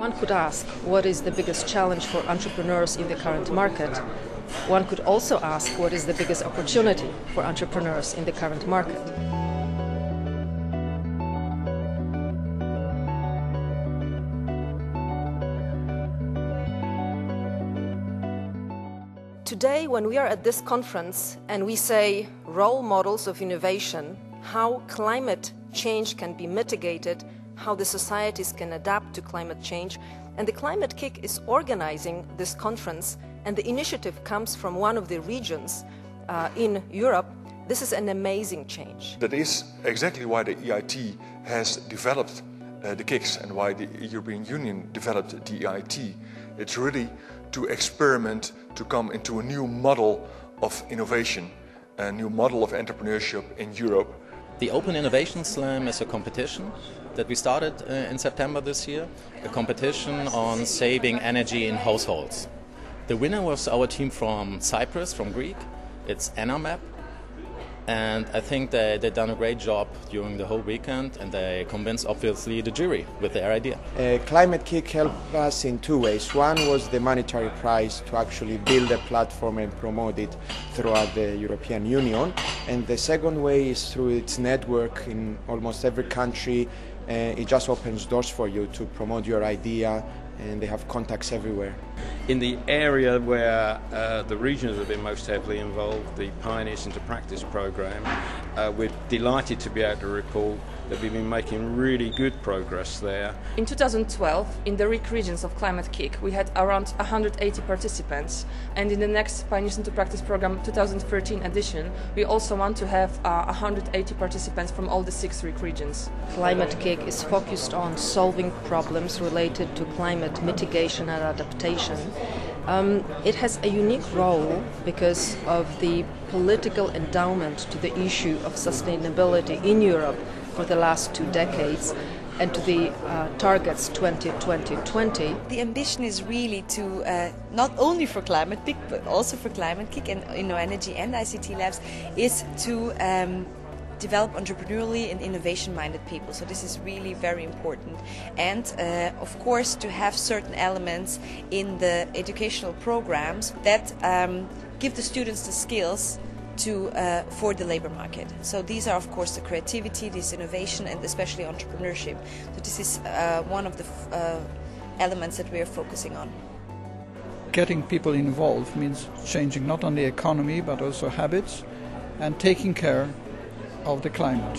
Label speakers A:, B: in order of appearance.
A: One could ask, what is the biggest challenge for entrepreneurs in the current market? One could also ask, what is the biggest opportunity for entrepreneurs in the current market? Today, when we are at this conference and we say role models of innovation, how climate change can be mitigated, how the societies can adapt to climate change, and the Climate Kick is organizing this conference, and the initiative comes from one of the regions in Europe, this is an amazing change.
B: That is exactly why the EIT has developed the KICs and why the European Union developed the EIT. It's really to experiment, to come into a new model of innovation, a new model of entrepreneurship in Europe.
C: The Open Innovation Slam is a competition that we started in September this year, a competition on saving energy in households. The winner was our team from Cyprus, from Greek. It's Enamap. And I think they've done a great job during the whole weekend, and they convinced, obviously, the jury with their idea.
D: Climate Kick helped us in two ways. One was the monetary prize to actually build a platform and promote it throughout the European Union. And the second way is through its network in almost every country. It just opens doors for you to promote your idea, and they have contacts everywhere.
E: In the area where the regions have been most heavily involved, the Pioneers into Practice programme, we're delighted to be able to report that we've been making really good progress there.
F: In 2012, in the RIC regions of Climate Kick, we had around 180 participants, and in the next Pioneers into Practice programme 2013 edition, we also want to have 180 participants from all the 6 RIC regions.
A: Climate Kick is focused on solving problems related to climate mitigation and adaptation. It has a unique role because of the political endowment to the issue of sustainability in Europe for the last 2 decades and to the targets 2020-2020.
G: The ambition is really to, not only for Climate Kick, but also for Climate Kick and InnoEnergy and ICT Labs, is to develop entrepreneurially and innovation-minded people. So this is really very important. And of course to have certain elements in the educational programs that give the students the skills for the labor market. So these are of course the creativity, this innovation, and especially entrepreneurship. So this is one of the elements that we are focusing on.
H: Getting people involved means changing not only economy but also habits and taking care of the climate.